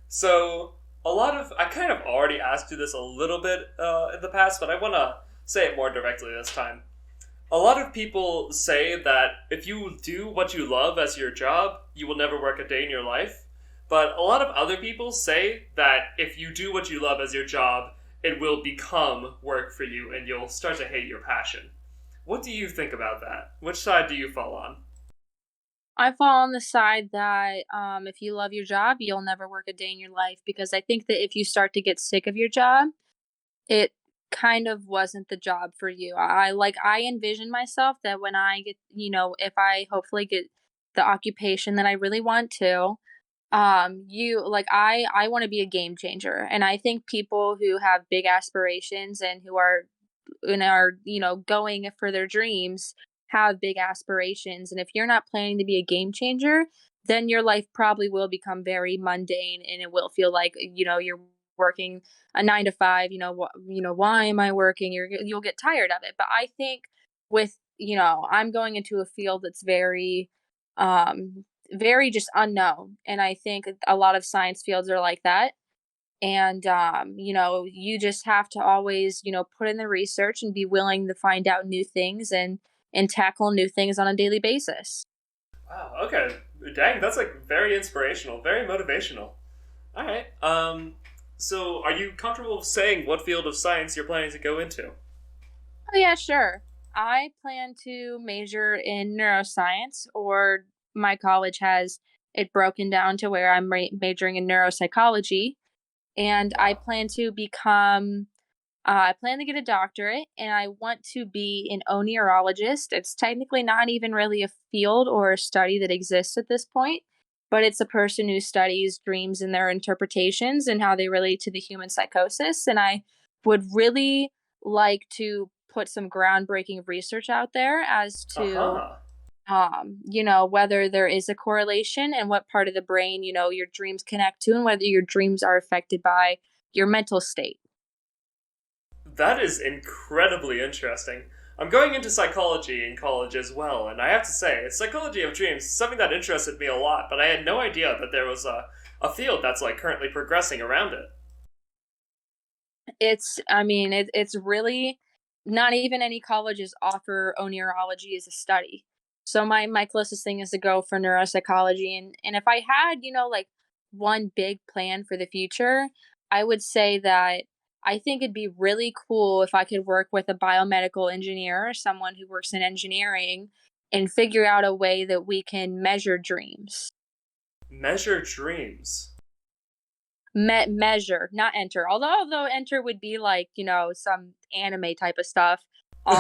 So, I kind of already asked you this a little bit in the past, but I want to say it more directly this time. A lot of people say that if you do what you love as your job, you will never work a day in your life. But a lot of other people say that if you do what you love as your job, it will become work for you and you'll start to hate your passion. What do you think about that? Which side do you fall on? I fall on the side that if you love your job, you'll never work a day in your life because I think that if you start to get sick of your job, it kind of wasn't the job for you. I envision myself that when I get, if I hopefully get the occupation that I really want to, you like I want to be a game changer. And I think people who have big aspirations and who are going for their dreams have big aspirations, and if you're not planning to be a game changer, then your life probably will become very mundane and it will feel like you're working a 9 to 5. Why am I working? You'll get tired of it. But I think with I'm going into a field that's very just unknown. And I think a lot of science fields are like that. And, you just have to always, put in the research and be willing to find out new things and tackle new things on a daily basis. Wow, okay. Dang, that's like very inspirational, very motivational. All right. So are you comfortable saying what field of science you're planning to go into? Oh, yeah, sure. I plan to major in neuroscience, or my college has it broken down to where I'm majoring in neuropsychology. And I Wow. plan to I plan to get a doctorate, and I want to be an oneurologist. It's technically not even really a field or a study that exists at this point, but it's a person who studies dreams and their interpretations and how they relate to the human psychosis. And I would really like to put some groundbreaking research out there as to Uh-huh. whether there is a correlation and what part of the brain, your dreams connect to, and whether your dreams are affected by your mental state. That is incredibly interesting. I'm going into psychology in college as well, and I have to say, psychology of dreams is something that interested me a lot, but I had no idea that there was a field that's like currently progressing around it. It's really not even any colleges offer oneurology as a study. So my closest thing is to go for neuropsychology, and if I had, like one big plan for the future, I would say that I think it'd be really cool if I could work with a biomedical engineer or someone who works in engineering and figure out a way that we can measure dreams. Measure dreams. Measure, not enter. Although enter would be like, some anime type of stuff. Um,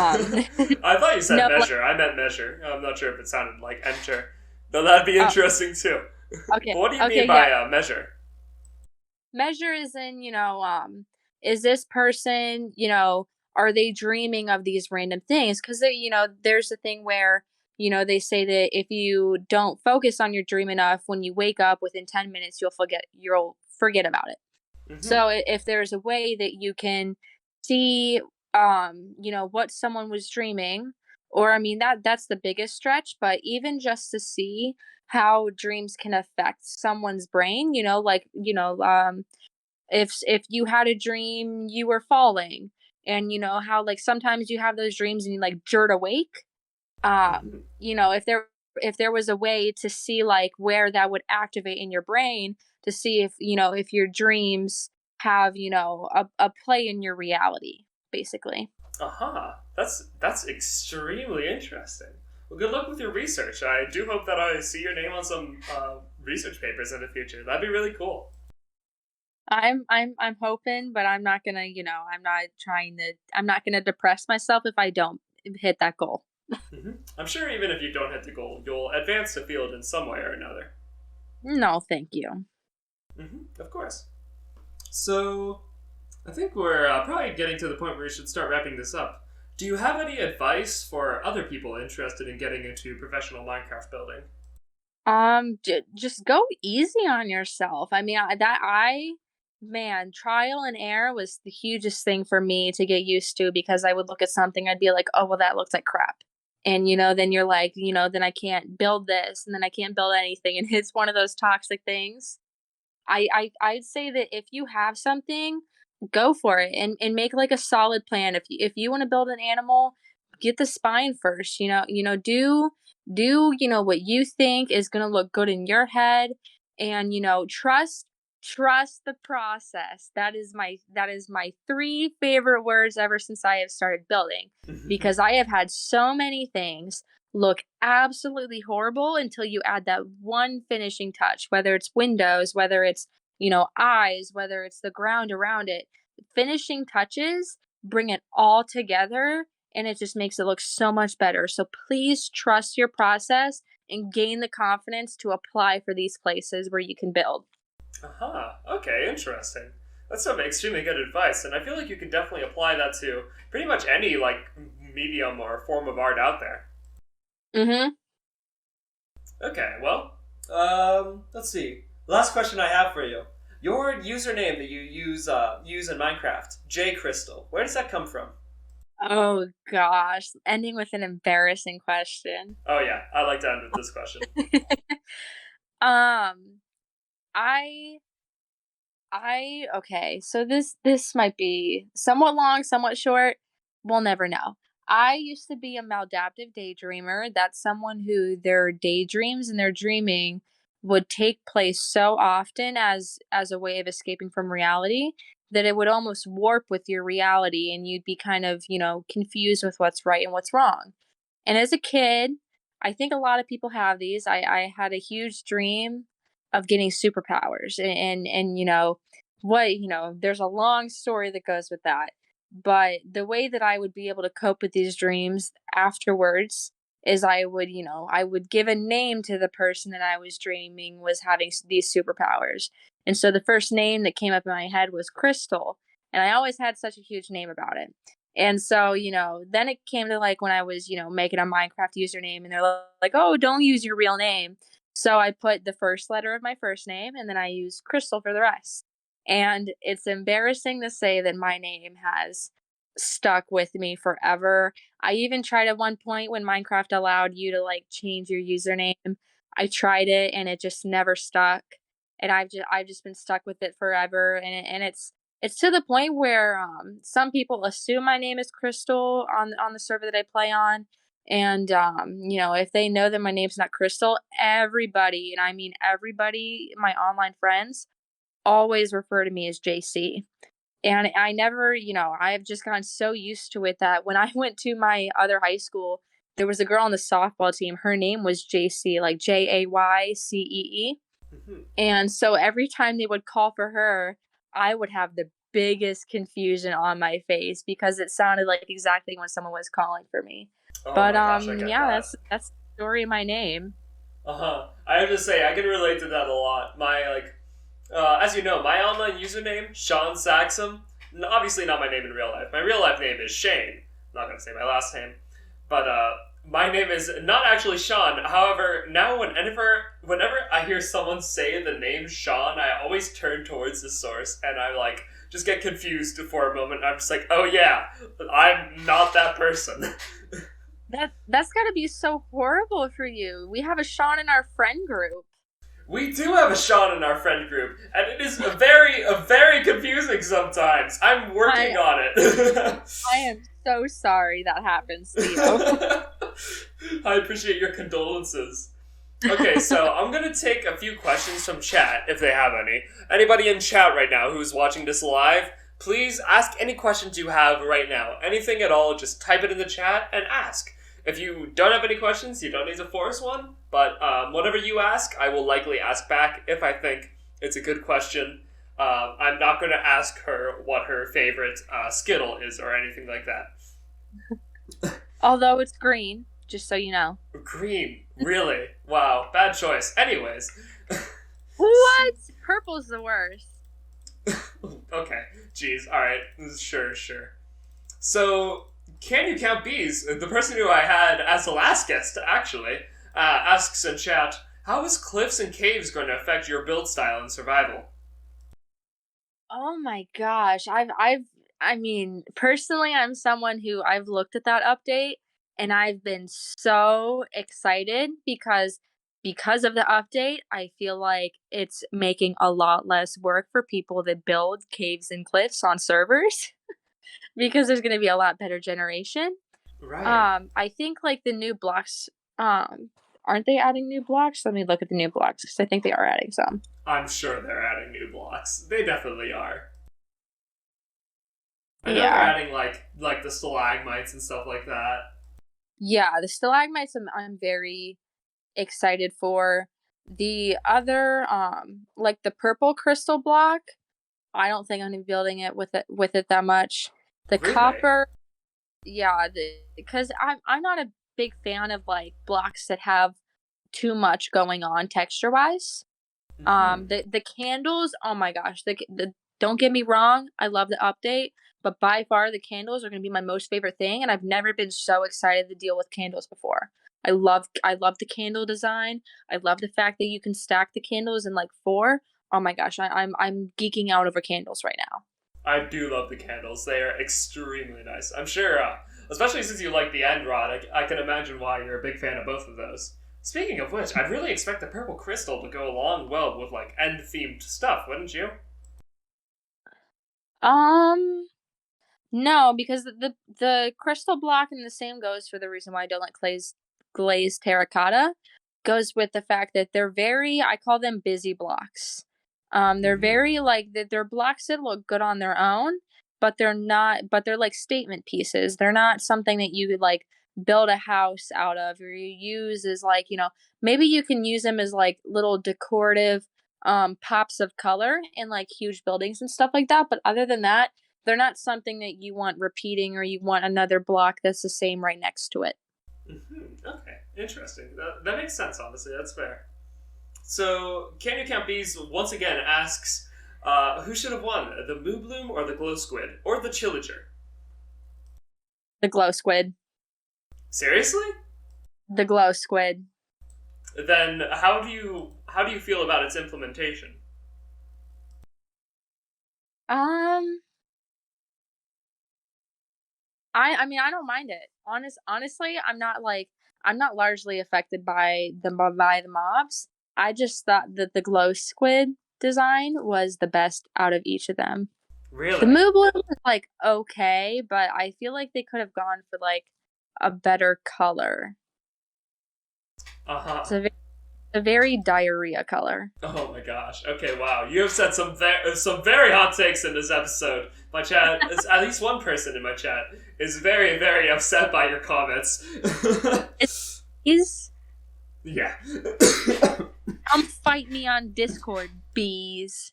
I thought you said no, measure. I meant measure. I'm not sure if it sounded like enter. Though that'd be interesting too. okay, But what do you okay, mean by yeah. measure? Measure is in, is this person, are they dreaming of these random things? Because there's a thing where, they say that if you don't focus on your dream enough, when you wake up within 10 minutes, you'll forget about it. Mm-hmm. So if there's a way that you can see, what someone was dreaming, or I mean that's the biggest stretch, but even just to see how dreams can affect someone's brain, if you had a dream you were falling, and how like sometimes you have those dreams and you like jerk awake. Mm-hmm. If there was a way to see like where that would activate in your brain, to see if your dreams have a play in your reality, basically. Uh-huh. That's extremely interesting. Well, good luck with your research. I do hope that I see your name on some research papers in the future. That'd be really cool. I'm hoping, but I'm not gonna, I'm not gonna depress myself if I don't hit that goal. I'm sure even if you don't hit the goal, you'll advance the field in some way or another. No, thank you. Of course. So, I think we're probably getting to the point where we should start wrapping this up. Do you have any advice for other people interested in getting into professional Minecraft building? Just go easy on yourself. I mean, man, trial and error was the hugest thing for me to get used to, because I would look at something, I'd be like, oh, well, that looks like crap. And, then you're like, then I can't build this, and then I can't build anything. And it's one of those toxic things. I'd say that if you have something, go for it, and make like a solid plan. If you want to build an animal, get the spine first. Do what you think is gonna look good in your head, and trust the process. That is my three favorite words ever since I have started building, because I have had so many things look absolutely horrible until you add that one finishing touch, whether it's windows, whether it's, eyes, whether it's the ground around it. Finishing touches bring it all together, and it just makes it look so much better. So please trust your process and gain the confidence to apply for these places where you can build. Aha, okay, interesting. That's some extremely good advice, and I feel like you can definitely apply that to pretty much any, like, medium or form of art out there. Mm-hmm. Okay, well, let's see. Last question I have for you. Your username that you use in Minecraft, JCrystal. Where does that come from? Oh gosh, ending with an embarrassing question. Oh yeah, I like to end with this question. Um, I okay, so this might be somewhat long, somewhat short. We'll never know. I used to be a maladaptive daydreamer. That's someone who their daydreams and their dreaming would take place so often as a way of escaping from reality that it would almost warp with your reality and you'd be kind of, confused with what's right and what's wrong. And as a kid, I think a lot of people have these. I had a huge dream of getting superpowers and there's a long story that goes with that. But the way that I would be able to cope with these dreams afterwards is I would give a name to the person that I was dreaming was having these superpowers. And so the first name that came up in my head was Crystal. And I always had such a huge name about it. And so, then it came to like when I was, making a Minecraft username and they're like, oh, don't use your real name. So I put the first letter of my first name and then I used Crystal for the rest. And it's embarrassing to say that my name has stuck with me forever. I even tried at one point when Minecraft allowed you to like change your username. I tried it and it just never stuck. And I've just been stuck with it forever and it's to the point where some people assume my name is Crystal on the server that I play on. And if they know that my name's not Crystal, everybody, and I mean everybody, my online friends, always refer to me as JC. And I never, I've just gotten so used to it that when I went to my other high school, there was a girl on the softball team. Her name was JC, like Jaycee. Mhm. And so every time they would call for her, I would have the biggest confusion on my face because it sounded like exactly when someone was calling for me. Oh But my gosh, I get yeah, that. that's the story of my name. Uh-huh. I have to say, I can relate to that a lot. As you know, my online username, Sean Saxum, obviously not my name in real life. My real life name is Shane. I'm not going to say my last name. But, my name is not actually Sean. However, now whenever I hear someone say the name Sean, I always turn towards the source and I, just get confused for a moment. I'm just like, oh yeah, I'm not that person. That's got to be so horrible for you. We have a Sean in our friend group. We do have a Sean in our friend group, and it is very confusing sometimes. I'm working on it. I am so sorry that happens to you. I appreciate your condolences. Okay, so I'm gonna take a few questions from chat, if they have any. Anybody in chat right now who's watching this live, please ask any questions you have right now. Anything at all, just type it in the chat and ask. If you don't have any questions, you don't need to force one, but whatever you ask, I will likely ask back if I think it's a good question. I'm not going to ask her what her favorite Skittle is or anything like that. Although it's green, just so you know. Green? Really? Wow, bad choice. Anyways. What? Purple's the worst. Okay, jeez, alright, sure. So, can you count bees? The person who I had as the last guest, actually, asks in chat, how is cliffs and caves going to affect your build style and survival? Oh my gosh. I mean, personally, I'm someone who I've looked at that update and I've been so excited because of the update, I feel like it's making a lot less work for people that build caves and cliffs on servers because there's going to be a lot better generation. Right. I think like the new blocks aren't they adding new blocks? Let me look at the new blocks cuz I think they are adding some. I'm sure they're adding new blocks. They definitely are. I know they're Yeah. adding like the stalagmites and stuff like that. Yeah, the stalagmites I'm very excited for. The other like the purple crystal block, I don't think I'm gonna be building it with it that much. The Really? copper, yeah, because I'm not a big fan of like blocks that have too much going on texture wise. Mhm. The candles, oh my gosh, the don't get me wrong, I love the update, but by far the candles are gonna be my most favorite thing, and I've never been so excited to deal with candles before. I love the candle design. I love the fact that you can stack the candles in like four. Oh my gosh, I'm geeking out over candles right now. I do love the candles. They are extremely nice. I'm sure Especially since you like the end rod, I can imagine why you're a big fan of both of those. Speaking of which, I'd really expect the purple crystal to go along well with, like, end-themed stuff, wouldn't you? No, because the crystal block, and the same goes for the reason why I don't like glazed terracotta, goes with the fact that they're very, I call them busy blocks. They're very, like, they're blocks that look good on their own, but they're like statement pieces. They're not something that you could, like, build a house out of, or you use as, like, maybe you can use them as, like, little decorative pops of color in, like, huge buildings and stuff like that. But other than that, they're not something that you want repeating, or you want another block that's the same right next to it. Okay, interesting. That makes sense, honestly. That's fair. So, Can You Count Bees once again asks, who should have won, the Moo Bloom or the Glow Squid, or the Chillager? The glow squid. Seriously? The glow squid. Then how do you feel about its implementation? I mean, I don't mind it. Honestly, I'm not largely affected by the mobs. I just thought that the glow squid design was the best out of each of them. Really? The Moo Bloom was, like, okay, but I feel like they could have gone for, like, a better color. It's a very diarrhea color. Oh my gosh. Okay, wow. You have said some very hot takes in this episode. My chat, at least one person in my chat, is very, very upset by your comments. Yeah. Come fight me on Discord, bees.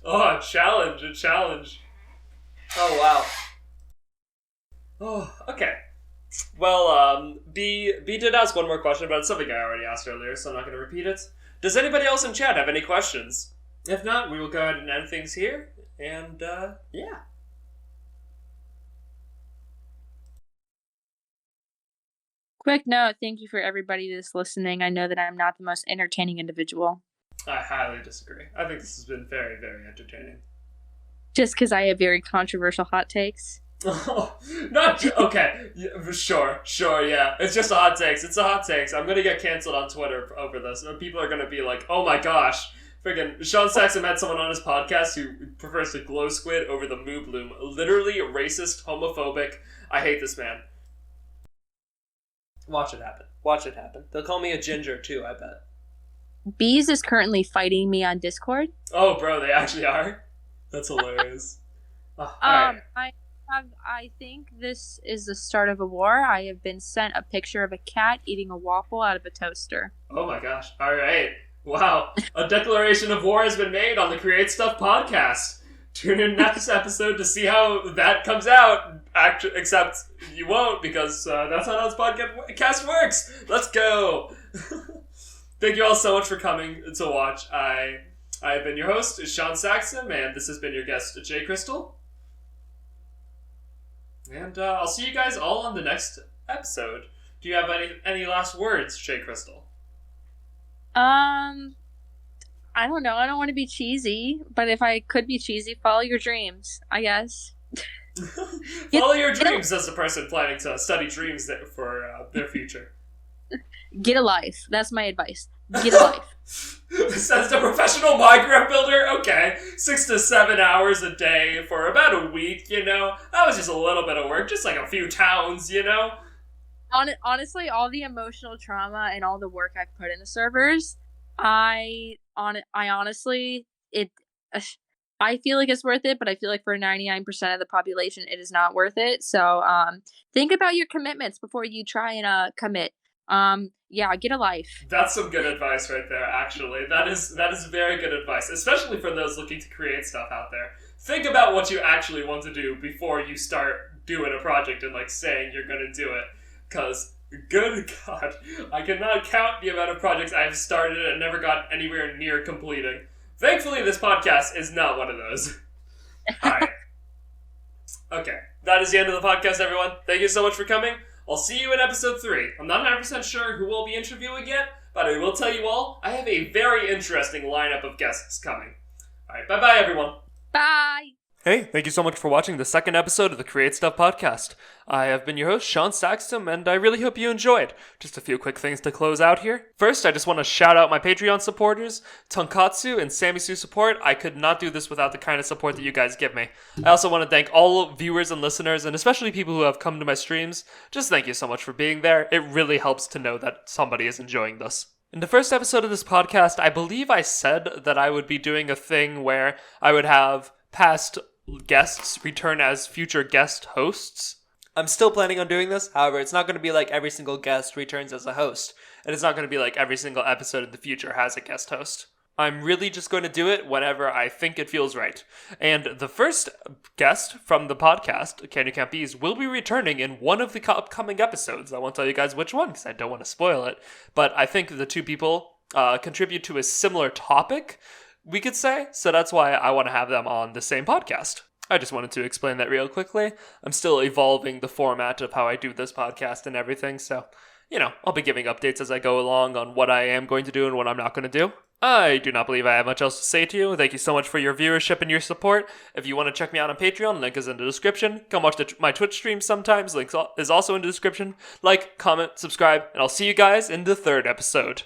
Oh, a challenge. Oh, wow. Oh, okay. Well, B did ask one more question, but it's something I already asked earlier, so I'm not going to repeat it. Does anybody else in chat have any questions? If not, we will go ahead and end things here, and, yeah. Quick note, thank you for everybody that's listening. I know that I'm not the most entertaining individual. I highly disagree. I think this has been very, very entertaining. Just because I have very controversial hot takes? Okay, sure, yeah. It's just a hot takes. It's a hot takes. I'm gonna get canceled on Twitter over this. People are gonna be like, oh my gosh, friggin' Sean Saxon had someone on his podcast who prefers the glow squid over the Moo Bloom. Literally racist, homophobic. I hate this man. Watch it happen. They'll call me a ginger, too, I bet. Bees is currently fighting me on Discord. Oh, bro, they actually are? That's hilarious. Right. I think this is the start of a war. I have been sent a picture of a cat eating a waffle out of a toaster. Oh my gosh. Alright. Wow. A declaration of war has been made on the Create Stuff podcast. Tune in next episode to see how that comes out. Except you won't, because that's not how this podcast works. Let's go. Thank you all so much for coming to watch. I've been your host, Sean Saxon, and this has been your guest, JCrystal. And I'll see you guys all on the next episode. Do you have any last words, JCrystal? I don't know. I don't want to be cheesy, but if I could be cheesy, follow your dreams, I guess. Follow your dreams as a person planning to study dreams for their future. Get a life. That's my advice. Get a life. As a professional Minecraft builder, okay, 6 to 7 hours a day for about a week, That was just a little bit of work, just like a few towns, Honestly, all the emotional trauma and all the work I've put into servers, I honestly, I feel like it's worth it, but I feel like for 99% of the population, it is not worth it. So, think about your commitments before you try and commit. Yeah, get a life. That's some good advice right there, actually. That is very good advice, especially for those looking to create stuff out there. Think about what you actually want to do before you start doing a project and, like, saying you're going to do it. Because, good God, I cannot count the amount of projects I have started and never got anywhere near completing. Thankfully, this podcast is not one of those. Alright. Okay, that is the end of the podcast, everyone. Thank you so much for coming. I'll see you in episode 3. I'm not 100% sure who we'll be interviewing yet, but I will tell you all, I have a very interesting lineup of guests coming. Alright, bye-bye, everyone. Bye! Hey, thank you so much for watching the second episode of the Create Stuff podcast. I have been your host, Sean Saxton, and I really hope you enjoyed. Just a few quick things to close out here. First, I just want to shout out my Patreon supporters, Tonkatsu and Samisu Support. I could not do this without the kind of support that you guys give me. I also want to thank all viewers and listeners, and especially people who have come to my streams. Just thank you so much for being there. It really helps to know that somebody is enjoying this. In the first episode of this podcast, I believe I said that I would be doing a thing where I would have past guests return as future guest hosts. I'm still planning on doing this. However, it's not going to be like every single guest returns as a host. And it's not going to be like every single episode in the future has a guest host. I'm really just going to do it whenever I think it feels right. And the first guest from the podcast, Candy Camp Bees, will be returning in one of the upcoming episodes. I won't tell you guys which one because I don't want to spoil it. But I think the two people contribute to a similar topic, we could say. So that's why I want to have them on the same podcast. I just wanted to explain that real quickly. I'm still evolving the format of how I do this podcast and everything. So, I'll be giving updates as I go along on what I am going to do and what I'm not going to do. I do not believe I have much else to say to you. Thank you so much for your viewership and your support. If you want to check me out on Patreon, link is in the description. Come watch my Twitch stream sometimes. Link is also in the description. Like, comment, subscribe, and I'll see you guys in the third episode.